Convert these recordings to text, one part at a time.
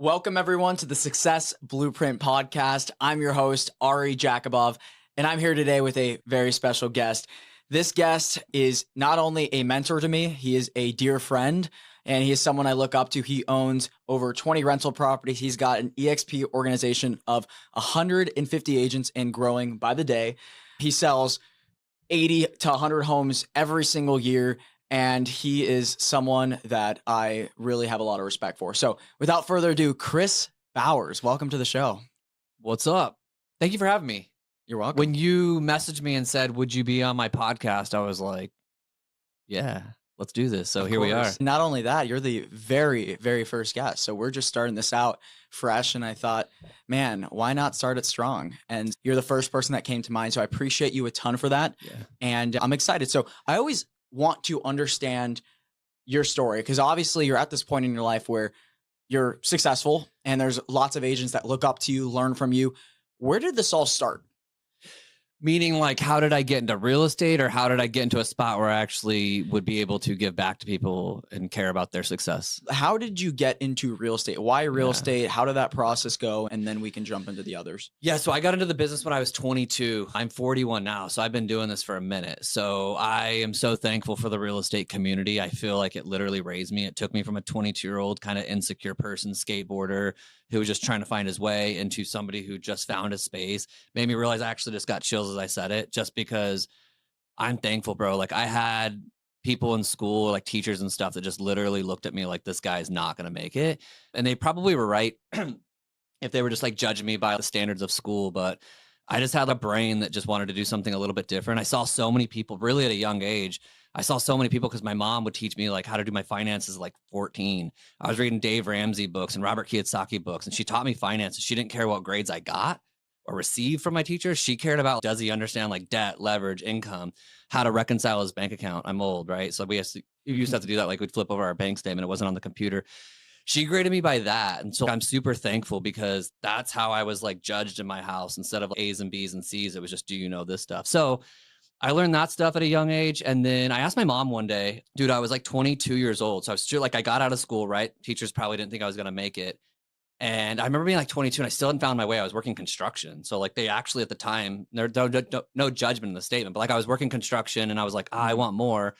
Welcome, everyone, to the Success Blueprint podcast. I'm your host, Ari Jakubov, and I'm here today with a very special guest. This guest is not only a mentor to me, he is a dear friend, and he is someone I look up to. He owns over 20 rental properties. He's got an eXp organization of 150 agents and growing by the day. He sells 80 to 100 homes every single year. And he is someone that I really have a lot of respect for. So without further ado, Chris Bowers, welcome to the show. What's up? Thank you for having me. You're welcome. When you messaged me and said, would you be on my podcast? I was like, yeah, let's do this. So here we are. Not only that, you're the very, very first guest. So we're just starting this out fresh. And I thought, man, why not start it strong? And you're the first person that came to mind. So I appreciate you a ton for that. Yeah. And I'm excited. So I always want to understand your story, because obviously you're at this point in your life where you're successful and there's lots of agents that look up to you, learn from you. Where did this all start? Meaning, like, how did I get into real estate, or how did I get into a spot where I actually would be able to give back to people and care about their success? How did you get into real estate? Why real estate? How did that process go? And then we can jump into the others. Yeah, so I got into the business when I was 22. I'm 41 now, so I've been doing this for a minute. So I am so thankful for the real estate community. I feel like it literally raised me. It took me from a 22-year-old kind of insecure person, skateboarder, who was just trying to find his way, into somebody who just found his space. Made me realize I actually just got chills as I said it, just because I'm thankful, bro. Like, I had people in school, like teachers and stuff, that just literally looked at me like, this guy's not going to make it. And they probably were right if they were just like judging me by the standards of school. But I just had a brain that just wanted to do something a little bit different. I saw so many people really at a young age. I saw so many people because my mom would teach me like how to do my finances like 14. I was reading Dave Ramsey books and Robert Kiyosaki books, and she taught me finances. She didn't care what grades I got or received from my teacher. She cared about, does he understand like debt, leverage, income, how to reconcile his bank account? I'm old, right? So we used to have to do that. Like, we'd flip over our bank statement. It wasn't on the computer. She graded me by that. And so I'm super thankful, because that's how I was like judged in my house. Instead of A's and B's and C's, it was just, do you know this stuff? So I learned that stuff at a young age. And then I asked my mom one day, dude, I was like 22 years old. So I was still like, I got out of school, right? Teachers probably didn't think I was going to make it. And I remember being like 22 and I still hadn't found my way. I was working construction. So like, they actually at the time, no judgment in the statement, but like, I was working construction and I was like, I want more.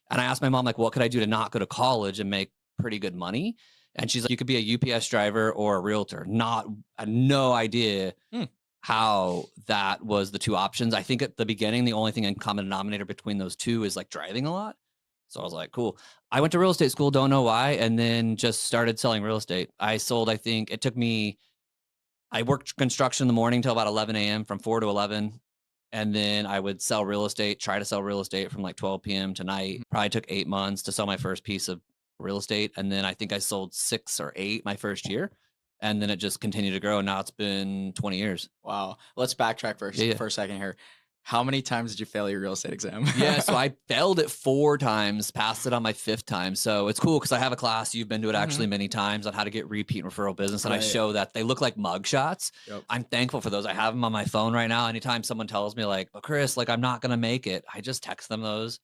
And I asked my mom, like, what could I do to not go to college and make pretty good money? And she's like, you could be a UPS driver or a realtor. No idea how that was the two options. I think at the beginning, the only thing in common denominator between those two is like driving a lot. So I was like, cool. I went to real estate school, don't know why, and then just started selling real estate. I sold, I think it took me, I worked construction in the morning till about 11 a.m. from 4 to 11. And then I would sell real estate, try to sell real estate from like 12 p.m. to night. Probably took 8 months to sell my first piece of real estate. And then I think I sold 6 or 8 my first year. And then it just continued to grow. And now it's been 20 years. Wow. Let's backtrack for a second here. How many times did you fail your real estate exam? Yeah, so I failed it 4 times, passed it on my 5th time. So it's cool because I have a class, you've been to it actually many times, on how to get repeat referral business. And I show that they look like mug shots. Yep. I'm thankful for those. I have them on my phone right now. Anytime someone tells me like, oh, Chris, like, I'm not going to make it, I just text them those.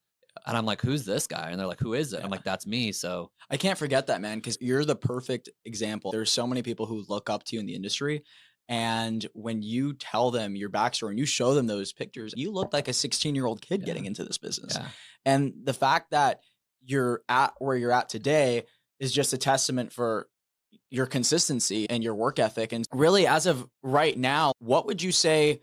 And I'm like, who's this guy? And they're like, who is it? I'm like, that's me. So I can't forget that, man, because you're the perfect example. There's so many people who look up to you in the industry. And when you tell them your backstory and you show them those pictures, you look like a 16-year-old kid getting into this business. Yeah. And the fact that you're at where you're at today is just a testament for your consistency and your work ethic. And really, as of right now, what would you say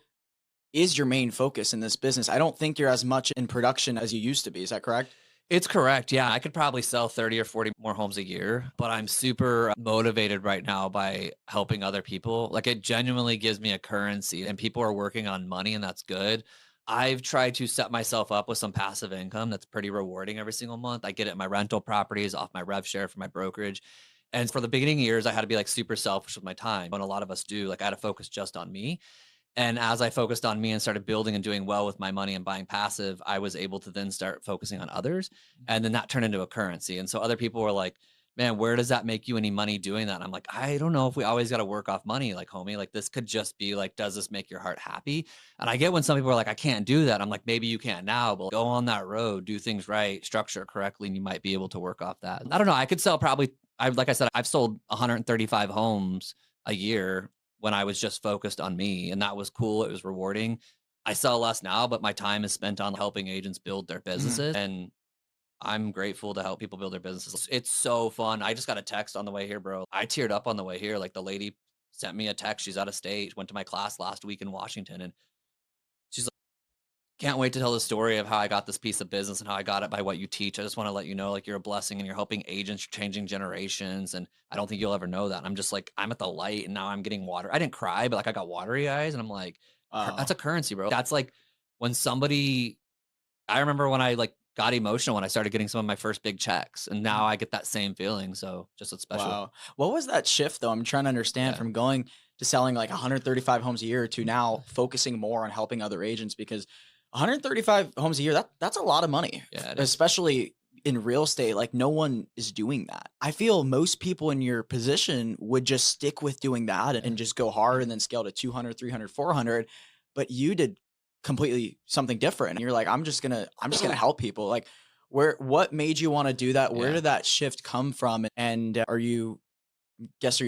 is your main focus in this business? I don't think you're as much in production as you used to be. Is that correct? It's correct. Yeah, I could probably sell 30 or 40 more homes a year, but I'm super motivated right now by helping other people. Like, it genuinely gives me a currency, and people are working on money, and that's good. I've tried to set myself up with some passive income that's pretty rewarding every single month. I get it in my rental properties, off my rev share for my brokerage. And for the beginning years, I had to be like super selfish with my time. And a lot of us do. Like, I had to focus just on me. And as I focused on me and started building and doing well with my money and buying passive, I was able to then start focusing on others. And then that turned into a currency. And so other people were like, man, where does that make you any money doing that? And I'm like, I don't know if we always got to work off money, like, homie. Like, this could just be like, does this make your heart happy? And I get when some people are like, I can't do that. I'm like, maybe you can't now, but go on that road, do things right, structure it correctly, and you might be able to work off that. I don't know. I could sell probably, like I said, I've sold 135 homes a year when I was just focused on me, and that was cool. It was rewarding. I sell less now, but my time is spent on helping agents build their Mhm. businesses, and I'm grateful to help people build their businesses. It's so fun. I just got a text on the way here, bro. I teared up on the way here. Like the lady sent me a text. She's out of state, went to my class last week in Washington, and she's like, can't wait to tell the story of how I got this piece of business and how I got it by what you teach. I just want to let you know, like, you're a blessing and you're helping agents, you're changing generations. And I don't think you'll ever know that. And I'm just like, I'm at the light and now I'm getting water. I didn't cry, but like I got watery eyes. And I'm like, that's Wow. a currency, bro. That's like when somebody, I remember when I like got emotional when I started getting some of my first big checks. And now Mhm. I get that same feeling. So just it's special. Wow. What was that shift though? I'm trying to understand Yeah. from going to selling like 135 homes a year to now focusing more on helping other agents because 135 homes a year, that's a lot of money, Yeah, it is. especially in real estate. Like no one is doing that. I feel most people in your position would just stick with doing that Yeah. and just go hard and then scale to 200, 300, 400. But you did completely something different. And you're like, I'm just going to help people. Like what made you want to do that? Where Yeah. did that shift come from? And are you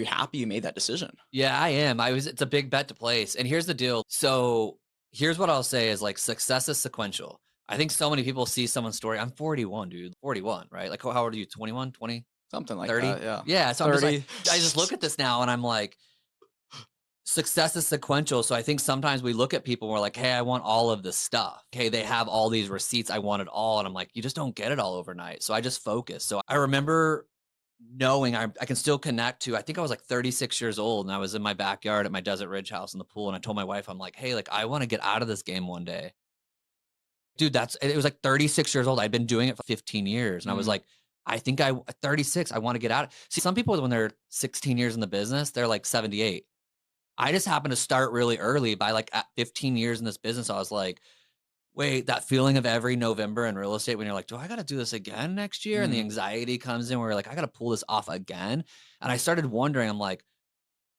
happy you made that decision? Yeah, I am. It's a big bet to place. And here's the deal. So here's what I'll say is like success is sequential. I think so many people see someone's story. I'm 41, dude. 41, right? Like how old are you? 21, 20, Something like 30? that, yeah. Yeah. So I'm just like, 30. I just look at this now and I'm like, success is sequential. So I think sometimes we look at people and we're like, hey, I want all of this stuff. Okay, they have all these receipts. I want it all. And I'm like, you just don't get it all overnight. So I just focus. So I remember knowing I can still connect to, I think I was like 36 years old and I was in my backyard at my Desert Ridge house in the pool. And I told my wife, I'm like, hey, like I want to get out of this game one day. Dude, it was like 36 years old. I'd been doing it for 15 years. And I was Mm, like, I think at 36, I want to get out. See, some people when they're 16 years in the business, they're like 78. I just happened to start really early by like at 15 years in this business. I was like, wait, that feeling of every November in real estate when you're like, do I got to do this again next year? And the mm, anxiety comes in where you're like, I got to pull this off again. And I started wondering, I'm like,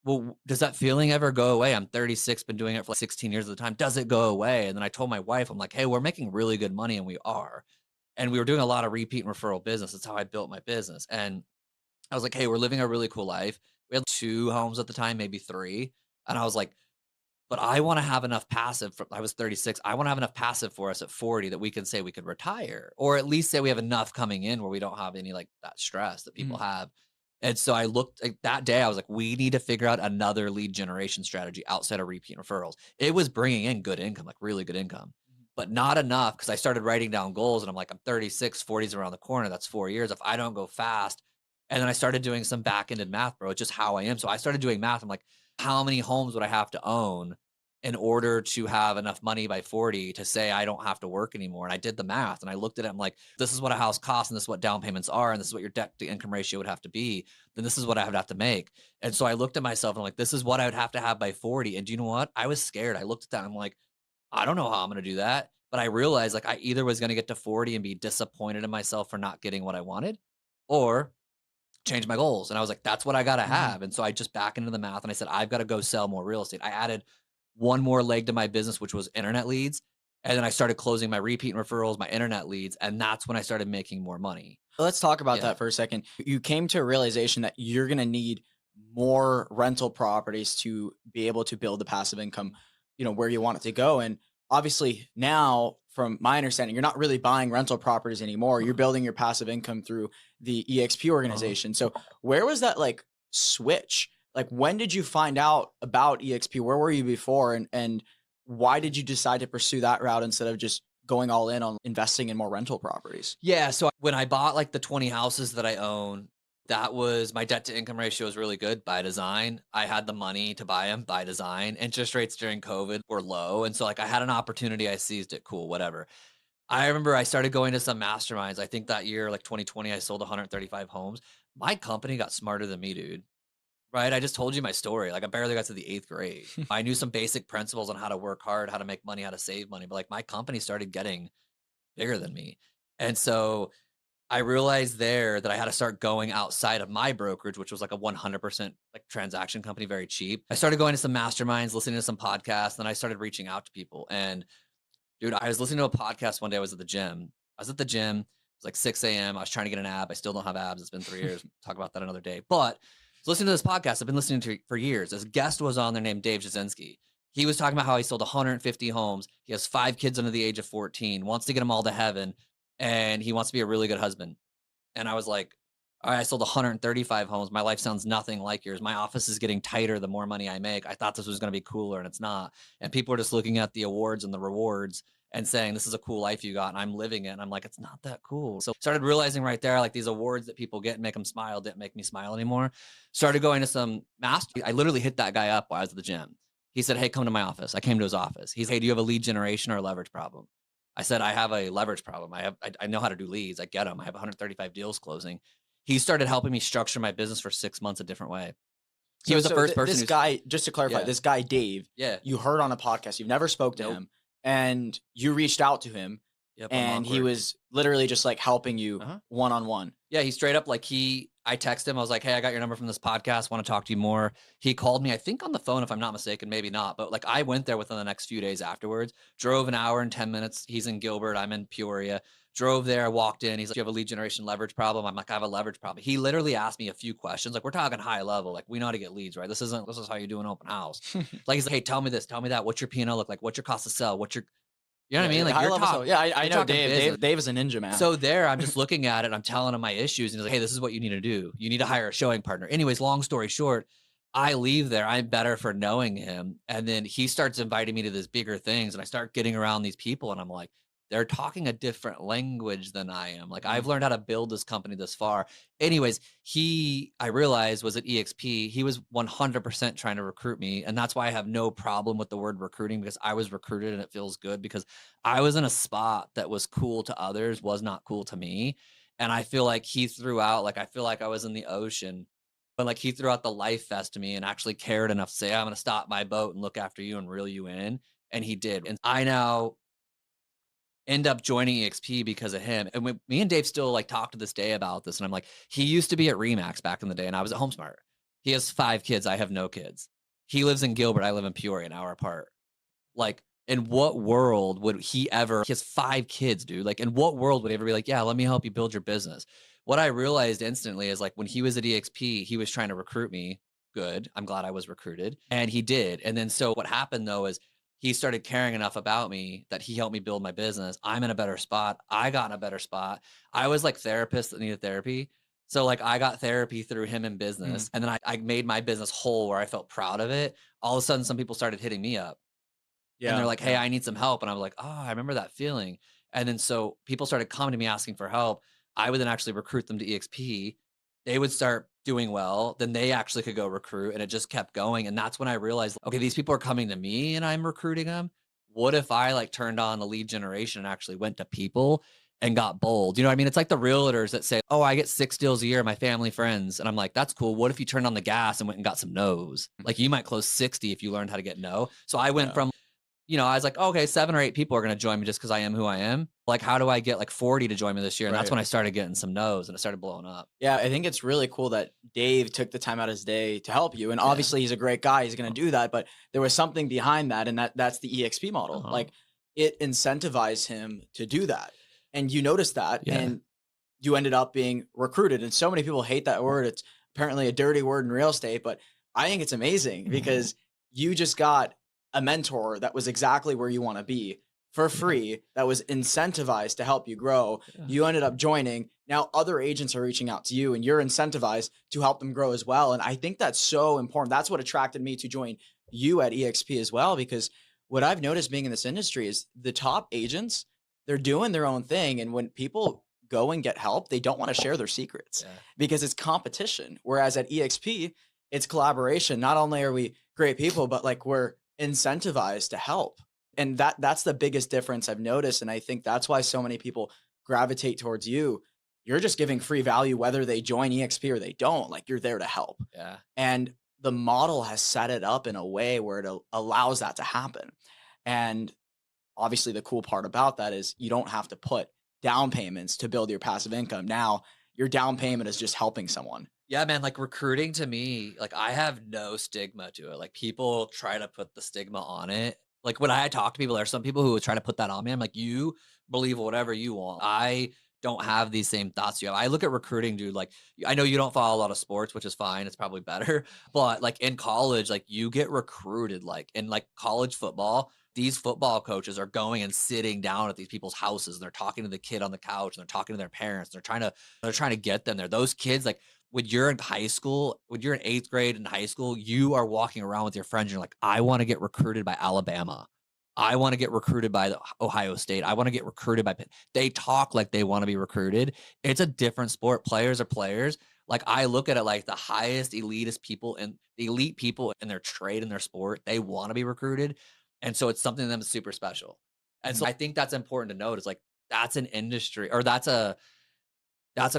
well, does that feeling ever go away? I'm 36, been doing it for like 16 years at the time. Does it go away? And then I told my wife, I'm like, hey, we're making really good money and we are. And we were doing a lot of repeat and referral business. That's how I built my business. And I was like, hey, we're living a really cool life. We had 2 homes at the time, maybe 3. And I was like, but I wanna have enough passive for I was 36, I wanna have enough passive for us at 40 that we can say we could retire, or at least say we have enough coming in where we don't have any, like, that stress that people mm. have. And so I looked like, that day, I was like, "We need to figure out another lead generation strategy outside of repeat referrals." It was bringing in good income, like, really good income, but not enough because I started writing down goals, and I'm like, "I'm 36, 40 is around the corner, that's 4 years. If I don't go fast." And then I started doing some back-ended math, bro, it's just how I am. So I started doing math, I'm like, "How many homes would I have to own in order to have enough money by 40 to say I don't have to work anymore?" And I did the math and I looked at it. I'm like, this is what a house costs and this is what down payments are. And this is what your debt to income ratio would have to be. Then this is what I would have to make. And so I looked at myself and I'm like, this is what I would have to have by 40. And do you know what? I was scared. I looked at that and I'm like, I don't know how I'm going to do that. But I realized like I either was going to get to 40 and be disappointed in myself for not getting what I wanted or change my goals. And I was like, that's what I got to Mhm. have. And so I just back into the math and I said, I've got to go sell more real estate. I added one more leg to my business, which was internet leads. And then I started closing my repeat referrals, my internet leads. And that's when I started making more money. Let's talk about Yeah. that for a second. You came to a realization that you're gonna need more rental properties to be able to build the passive income, where you want it to go. And obviously now, from my understanding, you're not really buying rental properties anymore. You're building your passive income through the eXp Uh-huh. organization. So where was that like switch? Like when did you find out about eXp? Where were you before? And why did you decide to pursue that route instead of just going all in on investing in more rental properties? Yeah. So when I bought like the 20 houses that I own, that was my debt to income ratio was really good by design. I had the money to buy them by design. Interest rates during COVID were low. And so like I had an opportunity, I seized it. Cool, whatever. I remember I started going to some masterminds. I think that year, like 2020, I sold 135 homes. My company got smarter than me, dude. Right? I just told you my story. Like I barely got to the 8th grade. I knew some basic principles on how to work hard, how to make money, how to save money, but like my company started getting bigger than me. And so I realized there that I had to start going outside of my brokerage, which was like a 100% like transaction company, very cheap. I started going to some masterminds, listening to some podcasts, and then I started reaching out to people. And dude, I was listening to a podcast one day. I was at the gym. It's like 6 a.m. I was trying to get an ab. I still don't have abs. It's been 3 years. Talk about that another day. But listening to this podcast, I've been listening to it for years. This guest was on there named Dave Jasinski. He was talking about how he sold 150 homes. He has 5 kids under the age of 14, wants to get them all to heaven, and he wants to be a really good husband. And I was like, all right, I sold 135 homes. My life sounds nothing like yours. My office is getting tighter the more money I make. I thought this was going to be cooler, and it's not. And people are just looking at the awards and the rewards and saying, this is a cool life you got. And I'm living it. And I'm like, it's not that cool. So started realizing right there, like these awards that people get and make them smile didn't make me smile anymore. Started going to some master. I literally hit that guy up while I was at the gym. He said, hey, come to my office. I came to his office. He's, hey, do you have a lead generation or a leverage problem? I said, I have a leverage problem. I know how to do leads. I get them. I have 135 deals closing. He started helping me structure my business for 6 months a different way. He was the first person. This guy, just to clarify, this guy, Dave, you heard on a podcast, you've never spoke to him, and you reached out to him, and he was literally just like helping you one-on-one. Yeah, he straight up I texted him. I was like, hey, I got your number from this podcast. Want to talk to you more. He called me, I think on the phone, if I'm not mistaken, maybe not. But like I went there within the next few days afterwards, drove an hour and 10 minutes. He's in Gilbert. I'm in Peoria. Drove there, walked in. He's like, do you have a lead generation leverage problem? I'm like, I have a leverage problem. He literally asked me a few questions. Like we're talking high level. Like we know how to get leads, right? This is how you do an open house. Like he's like, hey, tell me this, tell me that. What's your P&L look like? What's your cost to sell? You know what I mean? Like high you're level. talking. I know Dave. Dave is a ninja, man. So there, I'm just looking at it. I'm telling him my issues, and he's like, "Hey, this is what you need to do. You need to hire a showing partner." Anyways, long story short, I leave there. I'm better for knowing him, and then he starts inviting me to these bigger things, and I start getting around these people, and I'm like, they're talking a different language than I am. Like I've learned how to build this company this far. Anyways, I realized was at eXp. He was 100% trying to recruit me. And that's why I have no problem with the word recruiting, because I was recruited and it feels good because I was in a spot that was cool to others, was not cool to me. And I feel like he threw out, like, I feel like I was in the ocean, but like he threw out the life vest to me and actually cared enough to say, I'm going to stop my boat and look after you and reel you in. And he did. And I now end up joining eXp because of him. And me and Dave still like talk to this day about this. And I'm like, he used to be at Remax back in the day and I was at HomeSmart. He has 5 kids. I have no kids. He lives in Gilbert. I live in Peoria, an hour apart. Like, in what world would he has 5 kids, dude. Like, in what world would he ever be like, yeah, let me help you build your business? What I realized instantly is like when he was at eXp, he was trying to recruit me. Good. I'm glad I was recruited. And he did. And then so what happened though is he started caring enough about me that he helped me build my business. I'm in a better spot. I got in a better spot. I was like therapists that needed therapy. So like I got therapy through him in business. And then I made my business whole where I felt proud of it. All of a sudden, some people started hitting me up. And they're like, hey, I need some help. And I was like, oh, I remember that feeling. And then so people started coming to me asking for help. I would then actually recruit them to eXp. They would start doing well. Then they actually could go recruit. And it just kept going. And that's when I realized, okay, these people are coming to me and I'm recruiting them. What if I like turned on the lead generation and actually went to people and got bold? You know what I mean? It's like the realtors that say, oh, I get 6 deals a year, my family, friends. And I'm like, that's cool. What if you turned on the gas and went and got some no's? Like you might close 60 if you learned how to get no. So I went from, I was like, okay, 7 or 8 people are going to join me just because I am who I am. Like, how do I get like 40 to join me this year? And that's when I started getting some no's and it started blowing up. Yeah, I think it's really cool that Dave took the time out of his day to help you. And obviously he's a great guy. He's going to do that. But there was something behind that. And that's the eXp model. Like it incentivized him to do that. And you noticed that. And you ended up being recruited. And so many people hate that word. It's apparently a dirty word in real estate. But I think it's amazing because you just got a mentor that was exactly where you want to be for free, that was incentivized to help you grow. You ended up joining. Now other agents are reaching out to you and you're incentivized to help them grow as well. And I think that's so important. That's what attracted me to join you at eXp as well, because what I've noticed being in this industry is the top agents, they're doing their own thing. And when people go and get help, they don't want to share their secrets because it's competition. Whereas at eXp, it's collaboration. Not only are we great people, but like we're incentivized to help. And that's the biggest difference I've noticed. And I think that's why so many people gravitate towards you. You're just giving free value, whether they join eXp or they don't. Like you're there to help. Yeah. And the model has set it up in a way where it allows that to happen. And obviously the cool part about that is you don't have to put down payments to build your passive income. Now your down payment is just helping someone. Yeah, man, like recruiting to me, like I have no stigma to it. Like people try to put the stigma on it. Like when I talk to people, there are some people who would try to put that on me. I'm like, you believe whatever you want. I don't have these same thoughts you have. I look at recruiting, dude. Like, I know you don't follow a lot of sports, which is fine. It's probably better. But like in college, like you get recruited, like in like college football, these football coaches are going and sitting down at these people's houses and they're talking to the kid on the couch and they're talking to their parents. They're trying to get them there. Those kids, like when you're in high school, when you're in 8th grade in high school, you are walking around with your friends. You're like, I want to get recruited by Alabama. I want to get recruited by Ohio State. I want to get recruited by Pitt. They talk like they want to be recruited. It's a different sport. Players are players. Like I look at it like the highest elitist people and the elite people in their trade and their sport, they want to be recruited. And so it's something to them that's super special. And so I think that's important to note is like that's an industry or that's a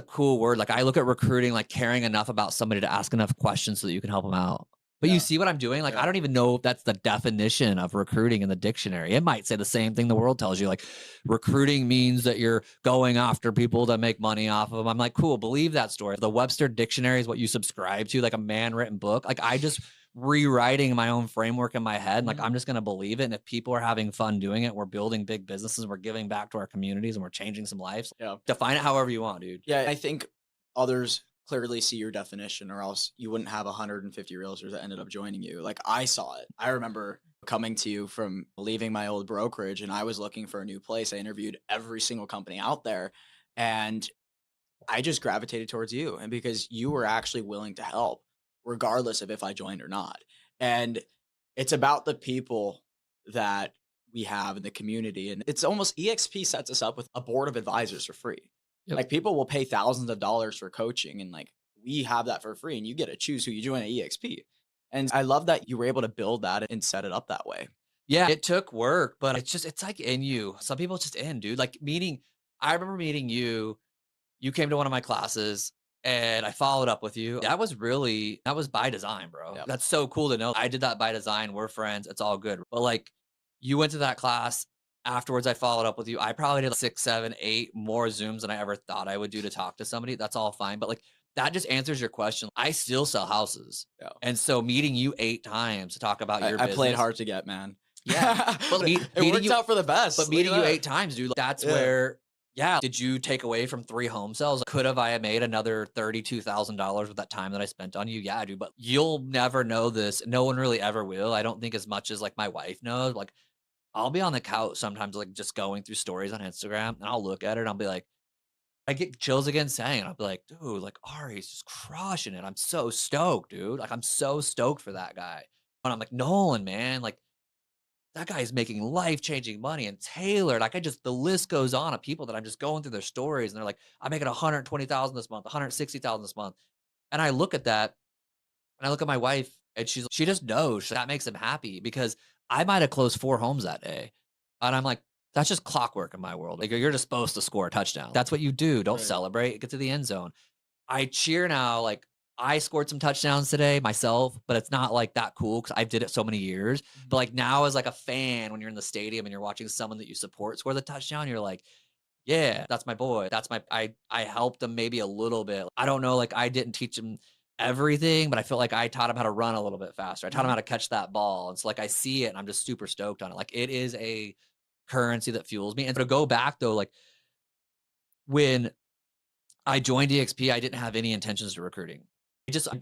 cool word. Like I look at recruiting, like caring enough about somebody to ask enough questions so that you can help them out. But you Yeah. see what I'm doing? Like, Yeah. I don't even know if that's the definition of recruiting in the dictionary. It might say the same thing the world tells you. Like, recruiting means that you're going after people that make money off of them. I'm like, cool, believe that story. The Webster Dictionary is what you subscribe to, like a man written book. Like, I just rewriting my own framework in my head. Like, I'm just going to believe it. And if people are having fun doing it, we're building big businesses, we're giving back to our communities, and we're changing some lives. Yeah. Define it however you want, dude. Yeah, I think others clearly see your definition, or else you wouldn't have 150 realtors that ended up joining you. Like I saw it. I remember coming to you from leaving my old brokerage and I was looking for a new place. I interviewed every single company out there and I just gravitated towards you. And because you were actually willing to help, regardless of if I joined or not. And it's about the people that we have in the community. And it's almost eXp sets us up with a board of advisors for free. Yep. Like people will pay thousands of dollars for coaching and like we have that for free and you get to choose who you join at eXp. And I love that you were able to build that and set it up that way. Yeah, it took work, but it's like in you. Some people it's just in, dude. Like I remember meeting you. You came to one of my classes and I followed up with you. That was by design, bro. Yep. That's so cool to know. I did that by design. We're friends. It's all good. But like you went to that class. Afterwards, I followed up with you. I probably did 6, 7, 8 more Zooms than I ever thought I would do to talk to somebody. That's all fine. But like that just answers your question. I still sell houses. Yeah. And so meeting you 8 times to talk about your I business. played hard to get, man. Yeah. But it worked out for the best. But meeting you 8 times, dude, that's Yeah. where, yeah. Did you take away from 3 home sales? Could have I made another $32,000 with that time that I spent on you? Yeah, dude. But you'll never know this. No one really ever will. I don't think as much as like my wife knows. Like I'll be on the couch sometimes, like just going through stories on Instagram, and I'll look at it and I'll be like, I get chills again saying it. I'll be like, dude, like Ari's just crushing it. I'm so stoked, dude. Like I'm so stoked for that guy. And I'm like, Nolan, man, like that guy is making life-changing money. And Taylor, like the list goes on of people that I'm just going through their stories and they're like, I'm making 120,000 this month, 160,000 this month. And I look at that and I look at my wife and she just knows that makes him happy because I might have closed 4 homes that day. And I'm like, that's just clockwork in my world. Like you're just supposed to score a touchdown. That's what you do. Don't Right. celebrate. Get to the end zone. I cheer now. Like I scored some touchdowns today myself, but it's not like that cool because I did it so many years. But like now as like a fan, when you're in the stadium and you're watching someone that you support score the touchdown, you're like, yeah, that's my boy. I helped him maybe a little bit. I don't know, like I didn't teach him everything, but I feel like I taught him how to run a little bit faster. I taught him how to catch that ball. And so like I see it and I'm just super stoked on it. Like it is a currency that fuels me. And to go back though, like when I joined eXp, I didn't have any intentions to recruiting.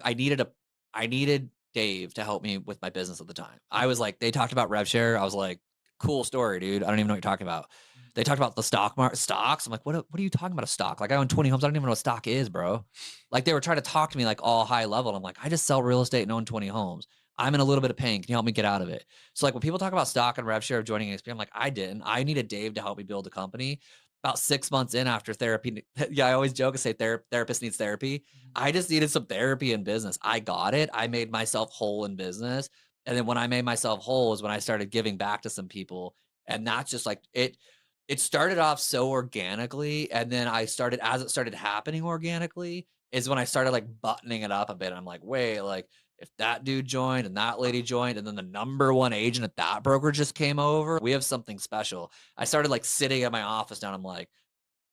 I needed Dave to help me with my business at the time. I was like, they talked about rev share. I was like, cool story, dude. I don't even know what you're talking about. They talked about the stocks. I'm like, what are you talking about a stock? Like I own 20 homes. I don't even know what stock is, bro. Like they were trying to talk to me like all high level. And I'm like, I just sell real estate and own 20 homes. I'm in a little bit of pain. Can you help me get out of it? So like when people talk about stock and rev share of joining eXp, I'm like, I didn't. I needed Dave to help me build a company. About 6 months in after therapy. Yeah, I always joke and say therapist needs therapy. I just needed some therapy in business. I got it. I made myself whole in business. And then when I made myself whole is when I started giving back to some people. And that's just like it started off so organically. And then as it started happening organically, is when I started like buttoning it up a bit. I'm like, wait, like if that dude joined and that lady joined, and then the number 1 agent at that broker just came over, we have something special. I started like sitting at my office now. And I'm like,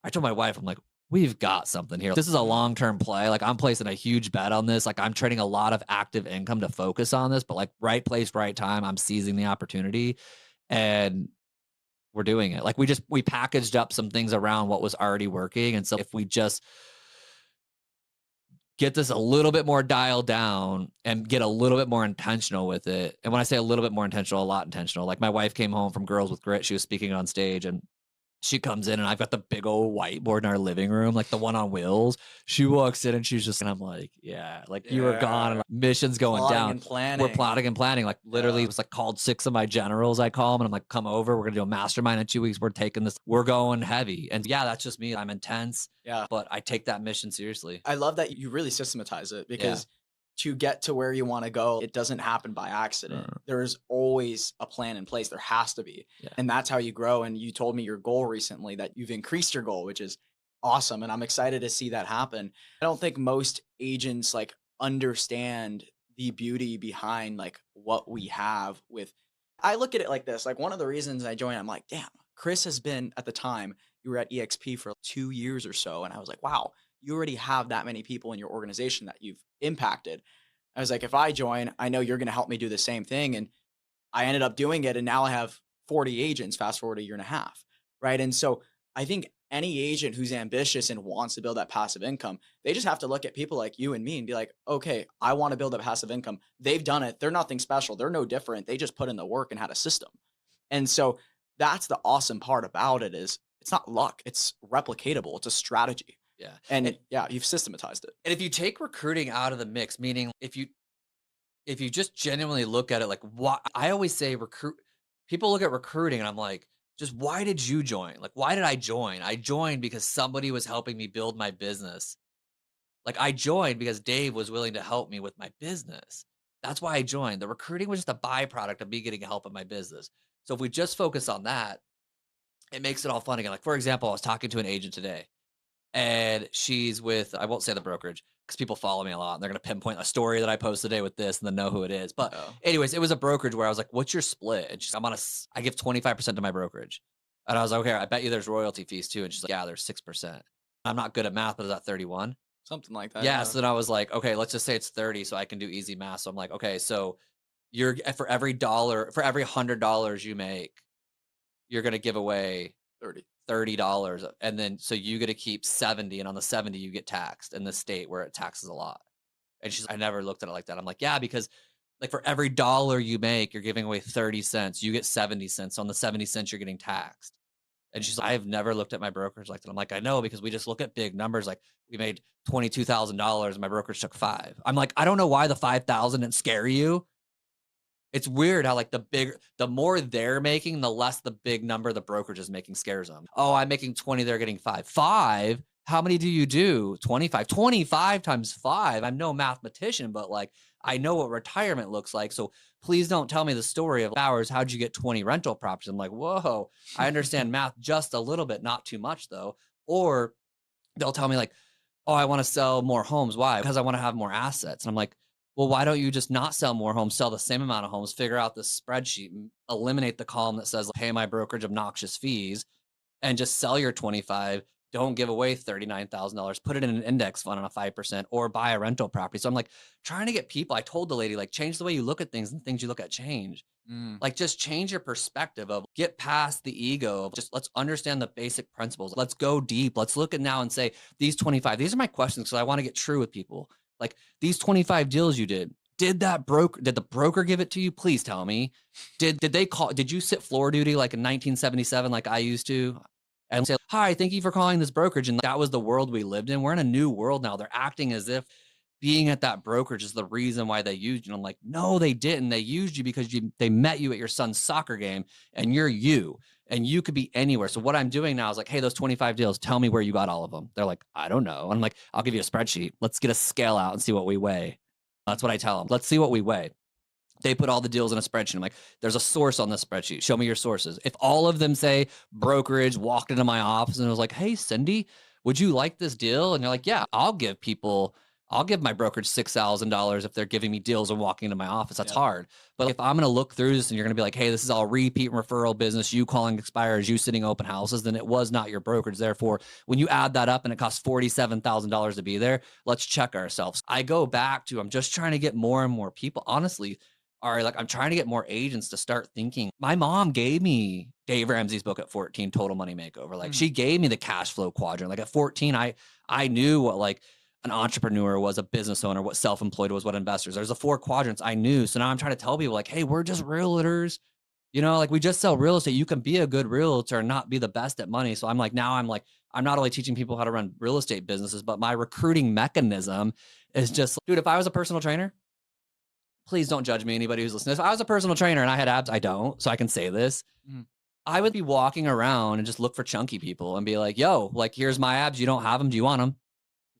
I told my wife, I'm like, we've got something here. This is a long-term play. Like I'm placing a huge bet on this. Like I'm trading a lot of active income to focus on this, but like right place, right time. I'm seizing the opportunity. And we're doing it. Like we packaged up some things around what was already working. And so if we just get this a little bit more dialed down and get a little bit more intentional with it. And when I say a little bit more intentional, a lot intentional. Like my wife came home from Girls with Grit. She was speaking on stage and she comes in and I've got the big old whiteboard in our living room, like the one on wheels. She walks in and she's just, and I'm like, yeah, like you were gone and mission's going Plotting down. and planning. We're plotting and planning. Like literally, Yeah. it was like called 6 of my generals. I call them and I'm like, come over. We're going to do a mastermind in 2 weeks. We're taking this. We're going heavy. And yeah, that's just me. I'm intense. Yeah. But I take that mission seriously. I love that you really systematize it, Yeah. because to get to where you want to go, it doesn't happen by accident. There's always a plan in place. There has to be. Yeah. And that's how you grow. And you told me your goal recently, that you've increased your goal, which is awesome. And I'm excited to see that happen. I don't think most agents like understand the beauty behind like what we have with, I look at it like this, like one of the reasons I joined, I'm like, damn, Chris has been, at the time you were at eXp for 2 years or so. And I was like, wow, you already have that many people in your organization that you've impacted. I was like, if I join, I know you're going to help me do the same thing. And I ended up doing it. And now I have 40 agents, fast forward a year and a half. Right. And so I think any agent who's ambitious and wants to build that passive income, they just have to look at people like you and me and be like, okay, I want to build a passive income. They've done it. They're nothing special. They're no different. They just put in the work and had a system. And so that's the awesome part about it, is it's not luck. It's replicatable. It's a strategy. Yeah. And yeah, you've systematized it. And if you take recruiting out of the mix, meaning if you just genuinely look at it, like what I always say, people look at recruiting and I'm like, just why did you join? Like, why did I join? I joined because somebody was helping me build my business. Like I joined because Dave was willing to help me with my business. That's why I joined. The recruiting was just a byproduct of me getting help in my business. So if we just focus on that, it makes it all fun again. Like, for example, I was talking to an agent today and she's with, I won't say the brokerage because people follow me a lot and they're going to pinpoint a story that I post today with this and then know who it is. But anyways, it was a brokerage where I was like, what's your split? And she's, I give 25% to my brokerage. And I was like, okay, I bet you there's royalty fees too. And she's like, yeah, there's 6%. I'm not good at math, but is that 31? Something like that. Yeah. So then I was like, okay, let's just say it's 30 so I can do easy math. So I'm like, okay, so you're, for every $100 you make, you're going to give away 30 $30, and then so you get to keep 70, and on the 70 you get taxed in the state where it taxes a lot. And she's, I never looked at it like that. I'm like, yeah, because like for every dollar you make, you're giving away 30 cents. You get 70 cents. On the 70 cents, you're getting taxed. And she's like, I've never looked at my brokerage like that. I'm like, I know, because we just look at big numbers. Like we made $22,000 and my brokerage took 5. I'm like, I don't know why the 5,000 didn't scare you. It's weird how like the more they're making, the less the big number the brokerage is making scares them. Oh, I'm making 20, they're getting 5. 5? How many do you do? 25. 25 times 5. I'm no mathematician, but like I know what retirement looks like. So please don't tell me the story of hours. How'd you get 20 rental properties? I'm like, whoa, I understand math just a little bit, not too much though. Or they'll tell me like, oh, I want to sell more homes. Why? Because I want to have more assets. And I'm like, well, why don't you just not sell more homes, sell the same amount of homes, figure out this spreadsheet, and eliminate the column that says, pay my brokerage obnoxious fees, and just sell your 25. Don't give away $39,000. Put it in an index fund on a 5% or buy a rental property. So I'm like trying to get people. I told the lady, like, change the way you look at things and things you look at change. Like just change your perspective of get past the ego of just let's understand the basic principles. Let's go deep. Let's look at now and say these 25, these are my questions because I want to get true with people. Like these 25 deals you did the broker give it to you? Please tell me. Did you sit floor duty like in 1977 like I used to? And say, hi, thank you for calling this brokerage. And that was the world we lived in. We're in a new world now. They're acting as if being at that brokerage is the reason why they used you. And I'm like, no, they didn't. They used you because they met you at your son's soccer game and you're you. And you could be anywhere. So what I'm doing now is like, hey, those 25 deals, tell me where you got all of them. They're like, I don't know. And I'm like, I'll give you a spreadsheet. Let's get a scale out and see what we weigh. That's what I tell them. Let's see what we weigh. They put all the deals in a spreadsheet. I'm like, there's a source on this spreadsheet. Show me your sources. If all of them say brokerage, walked into my office and was like, hey, Cindy, would you like this deal? And they're like, yeah, I'll give my brokerage $6,000 if they're giving me deals and walking into my office. That's hard. But if I'm going to look through this and you're going to be like, hey, this is all repeat referral business, you calling expires, you sitting open houses, then it was not your brokerage. Therefore, when you add that up and it costs $47,000 to be there, let's check ourselves. I go back to, I'm just trying to get more and more people. Honestly, like I'm trying to get more agents to start thinking. My mom gave me Dave Ramsey's book at 14, Total Money Makeover. Like she gave me the cash flow quadrant. Like at 14, I knew what like an entrepreneur was, a business owner, what self-employed was, what investors. There's the 4 quadrants I knew. So now I'm trying to tell people like, hey, we're just realtors. You know, like we just sell real estate. You can be a good realtor and not be the best at money. So I'm like, now I'm not only teaching people how to run real estate businesses, but my recruiting mechanism is just, dude, if I was a personal trainer, please don't judge me, anybody who's listening. If I was a personal trainer and I had abs, I don't, so I can say this. I would be walking around and just look for chunky people and be like, yo, like, here's my abs. You don't have them. Do you want them?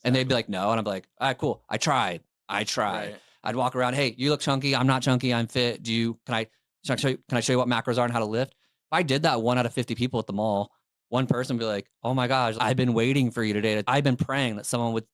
And they'd be like, no. And I'm like, all right, cool. I tried. Right. I'd walk around. Hey, you look chunky. I'm not chunky. I'm fit. Can I show you what macros are and how to lift? If I did that 1 out of 50 people at the mall, one person would be like, oh my gosh, I've been waiting for you today. I've been praying that someone would,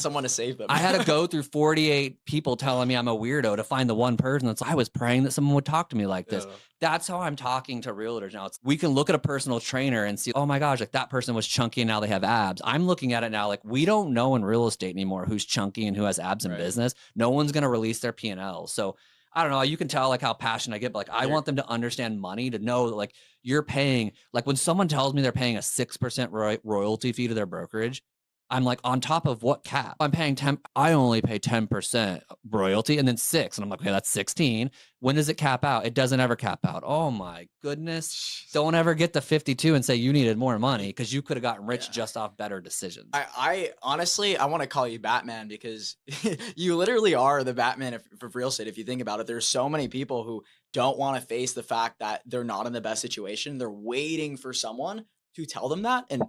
someone to save them. I had to go through 48 people telling me I'm a weirdo to find the one person I was praying that someone would talk to me like this. That's how I'm talking to realtors now. We can look at a personal trainer and see, oh my gosh, like that person was chunky and now they have abs. I'm looking at it now like we don't know in real estate anymore who's chunky and who has abs in business. No one's going to release their P&L. So I don't know. You can tell like how passionate I get, but like I want them to understand money, to know that like you're paying, like when someone tells me they're paying a 6% royalty fee to their brokerage, I'm like, on top of what cap? I'm paying 10. I only pay 10% royalty and then 6. And I'm like, okay, that's 16. When does it cap out? It doesn't ever cap out. Oh my goodness. Don't ever get to 52 and say you needed more money because you could have gotten rich just off better decisions. I honestly, I want to call you Batman because you literally are the Batman of real estate. If you think about it, there's so many people who don't want to face the fact that they're not in the best situation. They're waiting for someone to tell them that. And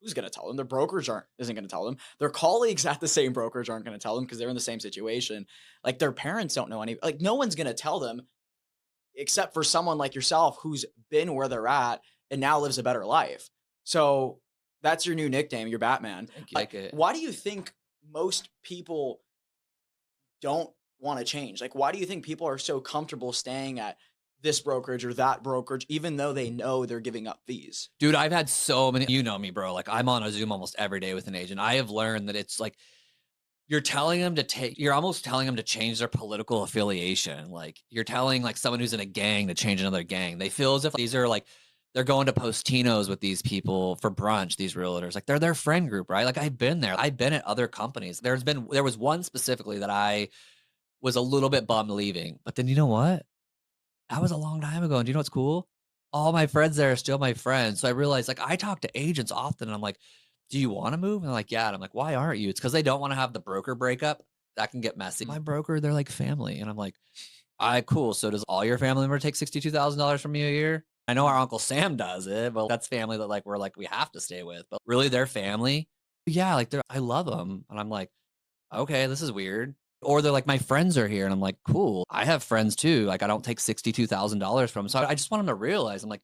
who's going to tell them? Their brokerage isn't going to tell them. Their colleagues at the same brokerage aren't going to tell them because they're in the same situation. Like their parents don't know like no one's going to tell them except for someone like yourself who's been where they're at and now lives a better life. So that's your new nickname, you're Batman. Thank you. Why do you think most people don't want to change? Like, why do you think people are so comfortable staying at this brokerage or that brokerage, even though they know they're giving up fees? Dude, I've had so many, you know me, bro. Like I'm on a Zoom almost every day with an agent. I have learned that it's like, you're almost telling them to change their political affiliation. Like you're telling like someone who's in a gang to change another gang. They feel as if these are like, they're going to Postino's with these people for brunch, these realtors. Like they're their friend group, right? Like I've been there. I've been at other companies. There was one specifically that I was a little bit bummed leaving. But then you know what? That was a long time ago. And do you know what's cool? All my friends there are still my friends. So I realized like I talk to agents often and I'm like, do you want to move? And they're like, yeah. And I'm like, why aren't you? It's because they don't want to have the broker breakup. That can get messy. My broker, they're like family. And I'm like, all right, cool. So does all your family members take $62,000 from you a year? I know our Uncle Sam does it, but that's family that like, we have to stay with, but really their family. Yeah. Like I love them. And I'm like, okay, this is weird. Or they're like, my friends are here. And I'm like, cool. I have friends too. Like I don't take $62,000 from them. So I just want them to realize, I'm like,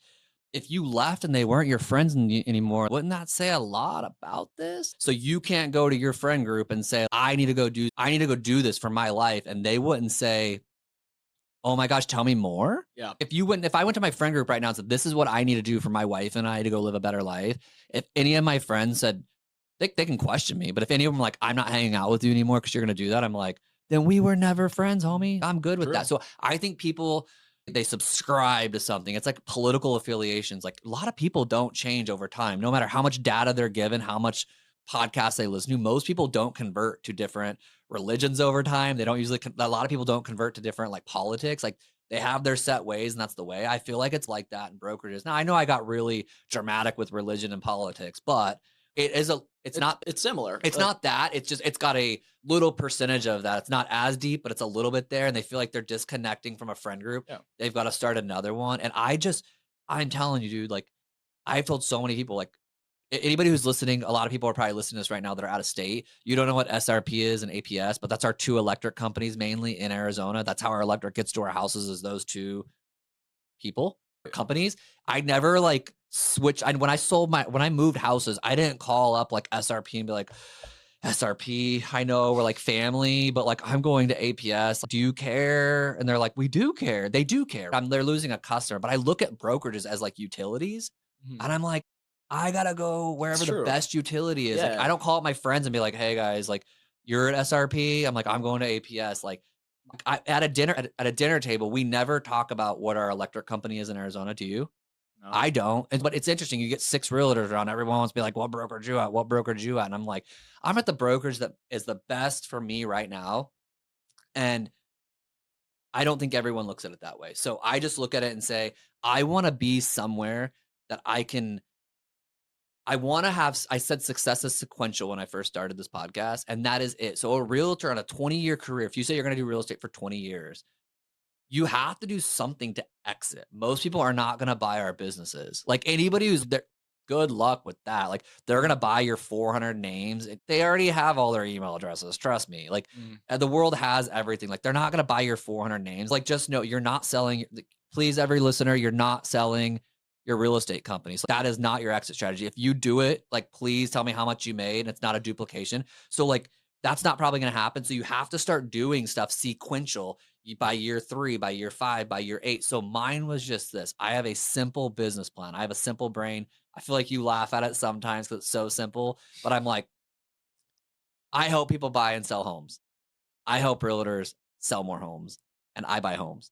if you left and they weren't your friends anymore, wouldn't that say a lot about this? So you can't go to your friend group and say, I need to go do this for my life. And they wouldn't say, oh my gosh, tell me more. Yeah. If I went to my friend group right now and said, this is what I need to do for my wife and I to go live a better life. If any of my friends said, they can question me, but if any of them are like, I'm not hanging out with you anymore because you're going to do that, I'm like, then we were never friends, homie. I'm good with that. So I think people, they subscribe to something. It's like political affiliations. Like a lot of people don't change over time, no matter how much data they're given, how much podcasts they listen to. Most people don't convert to different religions over time. They don't usually, a lot of people don't convert to different like politics. Like they have their set ways and that's the way. I feel like it's like that in brokerages. Now I know I got really dramatic with religion and politics, but it's similar. It's not that. It's just, it's got a little percentage of that. It's not as deep, but it's a little bit there. And they feel like they're disconnecting from a friend group. Yeah. They've got to start another one. And I'm telling you, dude, like I've told so many people, like anybody who's listening, a lot of people are probably listening to this right now that are out of state. You don't know what SRP is and APS, but that's our 2 electric companies mainly in Arizona. That's how our electric gets to our houses, is those 2 companies. I never like switch. When I moved houses, I didn't call up like SRP and be like, SRP, I know we're like family, but like I'm going to APS. Do you care? And they're like, we do care. They do care. They're losing a customer, but I look at brokerages as like utilities. And I'm like, I gotta go wherever the best utility is. Like I don't call up my friends and be like, hey guys, like you're at SRP. I'm like, I'm going to APS. Like at a dinner table, we never talk about what our electric company is in Arizona. Do you? No. I don't. But it's interesting. You get 6 realtors around. Everyone wants to be like, what brokerage you at? What brokerage you at? And I'm like, I'm at the brokerage that is the best for me right now. And I don't think everyone looks at it that way. So I just look at it and say, I want to be somewhere that I want to have, I said success is sequential when I first started this podcast, and that is it. So a realtor on a 20-year career, if you say you're going to do real estate for 20 years, you have to do something to exit. Most people are not going to buy our businesses. Like anybody who's there, good luck with that. Like they're going to buy your 400 names. They already have all their email addresses. Trust me. Like the world has everything. Like they're not going to buy your 400 names. Like just know you're not selling. Please, every listener, you're not selling your real estate company. So that is not your exit strategy. If you do it, like please tell me how much you made. And it's not a duplication. So like that's not probably going to happen. So you have to start doing stuff sequential by year 3, by year 5, by year 8. So mine was just this. I have a simple business plan. I have a simple brain. I feel like you laugh at it sometimes because it's so simple, but I'm like, I help people buy and sell homes. I help realtors sell more homes and I buy homes.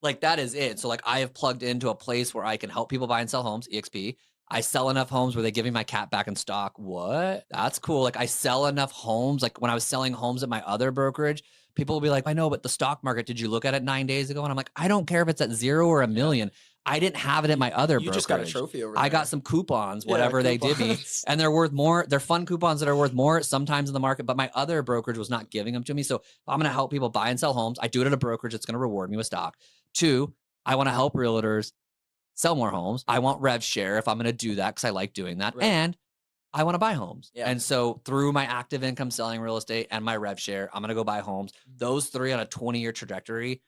Like that is it. So like I have plugged into a place where I can help people buy and sell homes, eXp. I sell enough homes where they give me my cat back in stock. What? That's cool. Like I sell enough homes. Like when I was selling homes at my other brokerage, people will be like, I know, but the stock market, did you look at it 9 days ago? And I'm like, I don't care if it's at 0 or a million. I didn't have it at my other brokerage. You just got a trophy over there. I got some coupons, whatever they did me, and they're worth more. They're fun coupons that are worth more sometimes in the market, but my other brokerage was not giving them to me. So if I'm going to help people buy and sell homes, I do it at a brokerage that's going to reward me with stock. 2, I want to help realtors sell more homes. I want rev share if I'm going to do that because I like doing that. Right. And I want to buy homes. Yeah. And so through my active income selling real estate and my rev share, I'm going to go buy homes. Those 3 on a 20-year trajectory.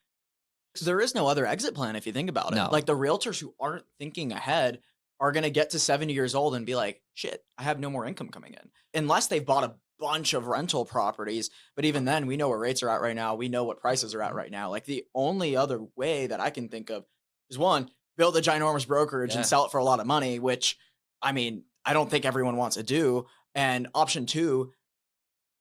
There is no other exit plan if you think about it. No. Like the realtors who aren't thinking ahead are going to get to 70 years old and be like, shit, I have no more income coming in. Unless they've bought a bunch of rental properties. But even then, we know where rates are at right now. We know what prices are at right now. Like the only other way that I can think of is 1, build a ginormous brokerage and sell it for a lot of money, which, I mean, I don't think everyone wants to do. And option 2,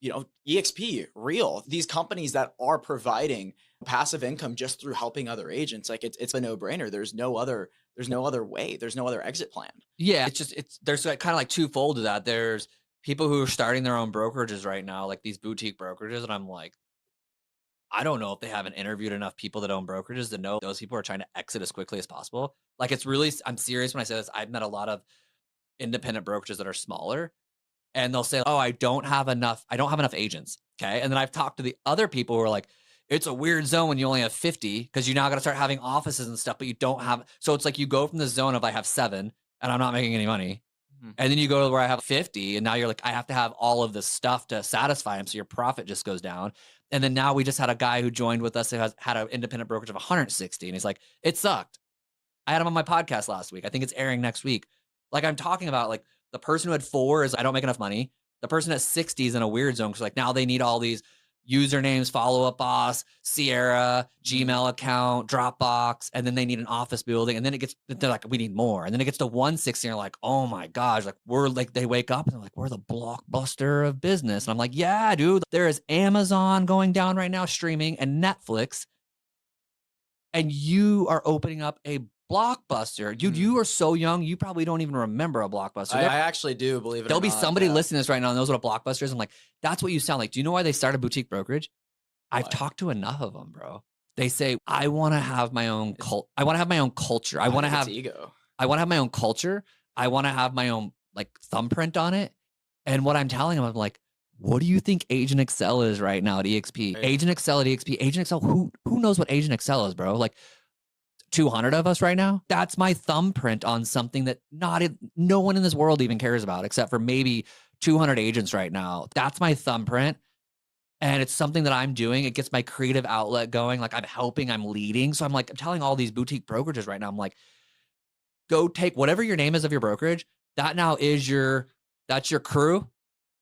you know, eXp, Real, these companies that are providing passive income just through helping other agents, like it's a no-brainer. There's no other way. There's no other exit plan. Yeah, there's kind of like twofold to that. There's people who are starting their own brokerages right now, like these boutique brokerages, and I'm like, I don't know if they haven't interviewed enough people that own brokerages to know those people are trying to exit as quickly as possible. Like it's really, I'm serious when I say this. I've met a lot of independent brokerages that are smaller, and they'll say, oh, I don't have enough agents. Okay. And then I've talked to the other people who are like, it's a weird zone when you only have 50 because you now got to start having offices and stuff, but you don't have. So it's like you go from the zone of I have 7 and I'm not making any money. And then you go to where I have 50 and now you're like, I have to have all of this stuff to satisfy them. So your profit just goes down. And then now we just had a guy who joined with us who had an independent brokerage of 160. And he's like, it sucked. I had him on my podcast last week. I think it's airing next week. Like I'm talking about like the person who had 4 is I don't make enough money. The person at 60 is in a weird zone because like now they need all these usernames, Follow Up Boss, Sierra, Gmail account, Dropbox, and then they need an office building. And then they're like, we need more. And then it gets to 160 and you're like, oh my gosh, like we're like, they wake up and they're like, we're the blockbuster of business. And I'm like, yeah, dude, there is Amazon going down right now streaming and Netflix. And you are opening up a Blockbuster. Dude, you are so young, you probably don't even remember a Blockbuster. I actually do, believe it or not. There'll be somebody listening to this right now and knows what a Blockbuster is. I'm like, that's what you sound like. Do you know why they started boutique brokerage? I've talked to enough of them, bro. They say, I want to have my own I want to have my own culture. I want to have ego. I want to have my own culture. I want to have my own like thumbprint on it. And what I'm telling them, I'm like, what do you think Agent Excel is right now at eXp? Right. Agent Excel at eXp. Agent Excel, who knows what Agent Excel is, bro? Like 200 of us right now. That's my thumbprint on something that no one in this world even cares about except for maybe 200 agents right now. That's my thumbprint. And it's something that I'm doing. It gets my creative outlet going. Like I'm helping, I'm leading. So I'm like, I'm telling all these boutique brokerages right now, I'm like, go take whatever your name is of your brokerage. That now is that's your crew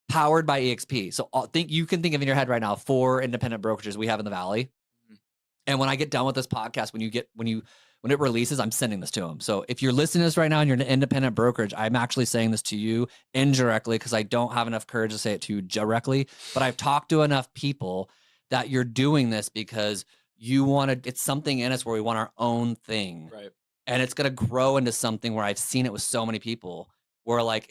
powered by eXp. So you can think of in your head right now 4 independent brokerages we have in the Valley. And when I get done with this podcast, when it releases, I'm sending this to them. So if you're listening to this right now and you're an independent brokerage, I'm actually saying this to you indirectly because I don't have enough courage to say it to you directly. But I've talked to enough people that you're doing this because it's something in us where we want our own thing. Right. And it's going to grow into something where I've seen it with so many people where like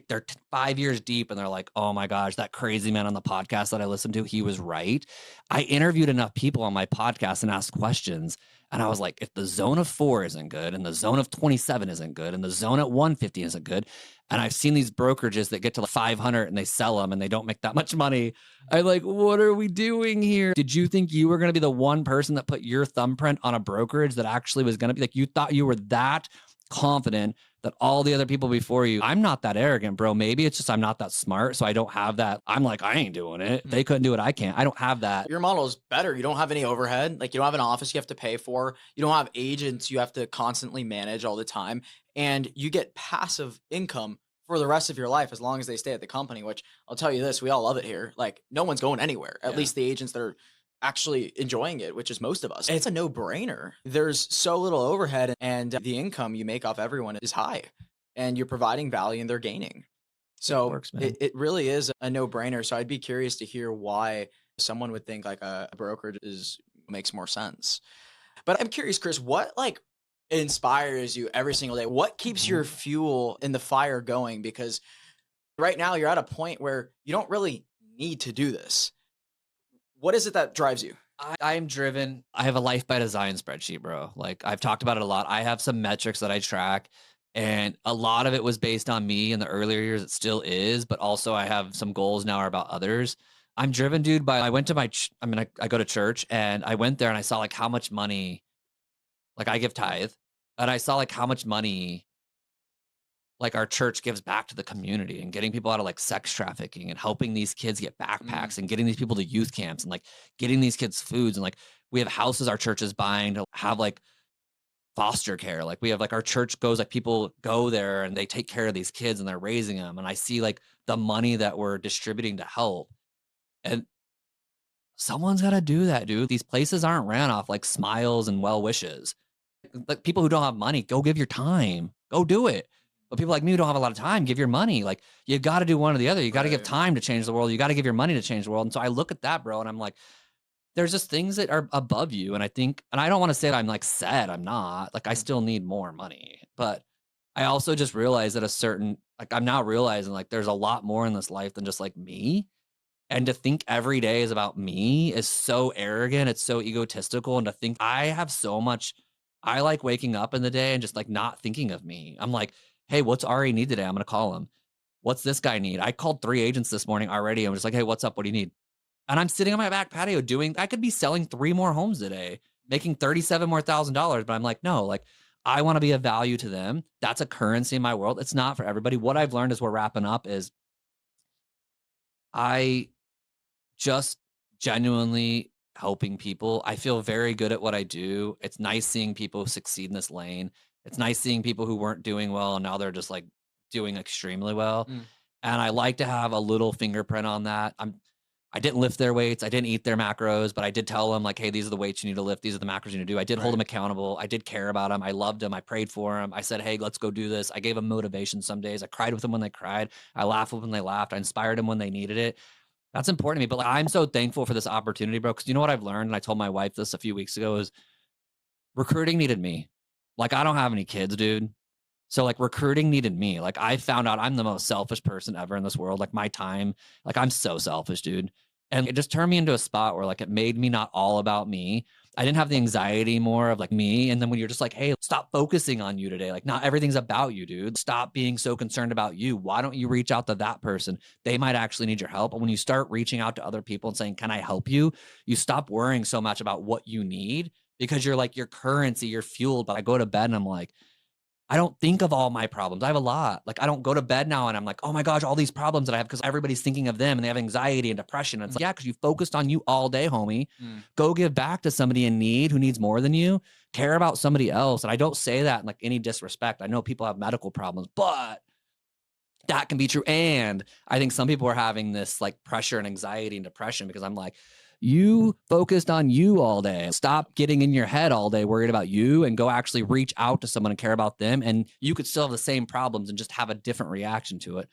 they're 5 years deep and they're like, oh my gosh, that crazy man on the podcast that I listened to, he was right. I interviewed enough people on my podcast and asked questions. And I was like, if the zone of 4 isn't good and the zone of 27 isn't good and the zone at 150 isn't good, and I've seen these brokerages that get to the 500 and they sell them and they don't make that much money. I'm like, what are we doing here? Did you think you were going to be the one person that put your thumbprint on a brokerage that actually was going to be like, you thought you were that confident that all the other people before you, I'm not that arrogant, bro. Maybe it's just I'm not that smart. So I don't have that. I'm like, I ain't doing it. They couldn't do it. I can't. I don't have that. Your model is better. You don't have any overhead. Like you don't have an office you have to pay for. You don't have agents you have to constantly manage all the time. And you get passive income for the rest of your life as long as they stay at the company, which I'll tell you this, we all love it here. Like no one's going anywhere. At least the agents that are actually enjoying it, which is most of us. It's a no-brainer. There's so little overhead and the income you make off everyone is high and you're providing value and they're gaining. So works, man. it really is a no-brainer. So I'd be curious to hear why someone would think like a brokerage makes more sense. But I'm curious, Chris, what like inspires you every single day? What keeps your fuel in the fire going? Because right now you're at a point where you don't really need to do this. What is it that drives you? I'm driven. I have a life by design spreadsheet, bro. Like I've talked about it a lot. I have some metrics that I track, and a lot of it was based on me in the earlier years. It still is, but also I have some goals now are about others. I'm driven, dude, by I went to I go to church and I went there and I saw like how much money, like I give tithe, and I saw like how much money like our church gives back to the community and getting people out of like sex trafficking and helping these kids get backpacks and getting these people to youth camps and like getting these kids foods. And like we have houses our church is buying to have like foster care. Like we have like our church goes, like people go there and they take care of these kids and they're raising them. And I see like the money that we're distributing to help. And someone's got to do that, dude. These places aren't ran off like smiles and well wishes. Like people who don't have money, go give your time, go do it. But people like me who don't have a lot of time, give your money. Like you got to do one or the other. You got to give time to change the world. You got to give your money to change the world. And so I look at that, bro, and I'm like, there's just things that are above you. And I think, and I don't want to say that I'm like sad. I'm not. Like I still need more money. But I also just realized that like I'm now realizing like there's a lot more in this life than just like me. And to think every day is about me is so arrogant. It's so egotistical. And to think I have so much, I like waking up in the day and just like not thinking of me. I'm like, hey, what's Ari need today? I'm going to call him. What's this guy need? I called 3 agents this morning already. I'm just like, hey, what's up? What do you need? And I'm sitting on my back patio I could be selling 3 more homes today, making $37,000. But I'm like, no, like I want to be of value to them. That's a currency in my world. It's not for everybody. What I've learned as we're wrapping up is I just genuinely helping people. I feel very good at what I do. It's nice seeing people succeed in this lane. It's nice seeing people who weren't doing well and now they're just like doing extremely well. And I like to have a little fingerprint on that. I didn't lift their weights. I didn't eat their macros, but I did tell them like, hey, these are the weights you need to lift. These are the macros you need to do. I did hold them accountable. I did care about them. I loved them. I prayed for them. I said, hey, let's go do this. I gave them motivation some days. I cried with them when they cried. I laughed with them when they laughed. I inspired them when they needed it. That's important to me. But like, I'm so thankful for this opportunity, bro. Because you know what I've learned? And I told my wife this a few weeks ago is recruiting needed me. Like, I don't have any kids, dude. So like recruiting needed me. Like I found out I'm the most selfish person ever in this world. Like my time, like I'm so selfish, dude. And it just turned me into a spot where like it made me not all about me. I didn't have the anxiety more of like me. And then when you're just like, hey, stop focusing on you today. Like not everything's about you, dude. Stop being so concerned about you. Why don't you reach out to that person? They might actually need your help. And when you start reaching out to other people and saying, can I help you? You stop worrying so much about what you need because you're like your currency, you're fueled. But I go to bed and I'm like, I don't think of all my problems. I have a lot. Like I don't go to bed now and I'm like, oh my gosh, all these problems that I have because everybody's thinking of them and they have anxiety and depression. And it's like, yeah, because you focused on you all day, homie. Go give back to somebody in need who needs more than you. Care about somebody else. And I don't say that in like any disrespect. I know people have medical problems, but that can be true. And I think some people are having this like pressure and anxiety and depression because I'm like, you focused on you all day. Stop getting in your head all day worried about you and go actually reach out to someone and care about them. And you could still have the same problems and just have a different reaction to it.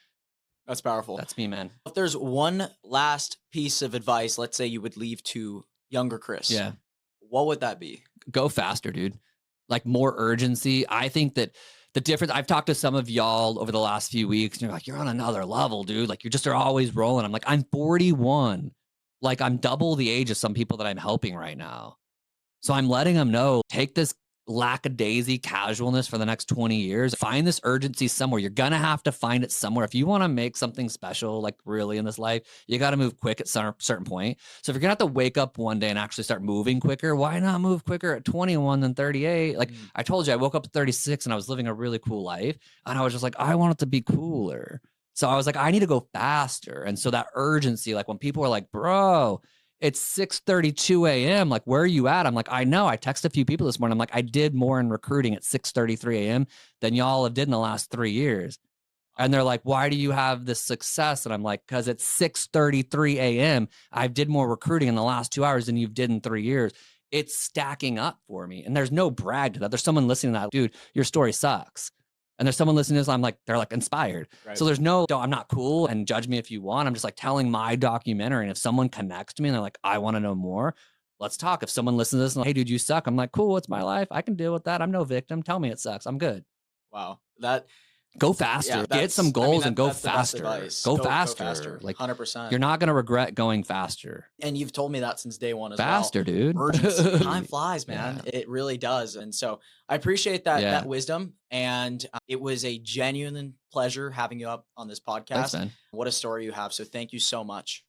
That's powerful. That's me, man. If there's one last piece of advice, let's say you would leave to younger Chris. Yeah. What would that be? Go faster, dude. like more urgency. I think that the difference, I've talked to some of y'all over the last few weeks and you're like, you're on another level, dude. Like you just are always rolling. I'm like, I'm 41. Like I'm double the age of some people that I'm helping right now. So I'm letting them know, take this lackadaisy casualness for the next 20 years, find this urgency somewhere. You're going to have to find it somewhere. If you want to make something special, like really in this life, you got to move quick at some certain point. So if you're going to have to wake up one day and actually start moving quicker, why not move quicker at 21 than 38? Like I told you, I woke up at 36 and I was living a really cool life. And I was just like, I want it to be cooler. So I was like, I need to go faster. And so that urgency, like when people are like, bro, it's 6:32 a.m. Like, where are you at? I'm like, I know. I texted a few people this morning. I'm like, I did more in recruiting at 6:33 a.m. than y'all have did in the last 3 years. And they're like, why do you have this success? And I'm like, because it's 6:33 a.m. I did more recruiting in the last 2 hours than you've did in 3 years. It's stacking up for me. And there's no brag to that. There's someone listening to that, dude, your story sucks. And there's someone listening to this, I'm like, they're like inspired. Right. So there's no, I'm not cool and judge me if you want. I'm just like telling my documentary. And if someone connects to me and they're like, I want to know more, let's talk. If someone listens to this and like, hey, dude, you suck. I'm like, cool, it's my life. I can deal with that. I'm no victim. Tell me it sucks. I'm good. Wow. Go faster. Yeah, get some goals and go faster. Go faster. 100%. You're not going to regret going faster. And you've told me that since day one as faster, well. Dude. Urgency. Time flies, man. Yeah. It really does. And so I appreciate that wisdom. And it was a genuine pleasure having you up on this podcast. Thanks, man. What a story you have. So thank you so much.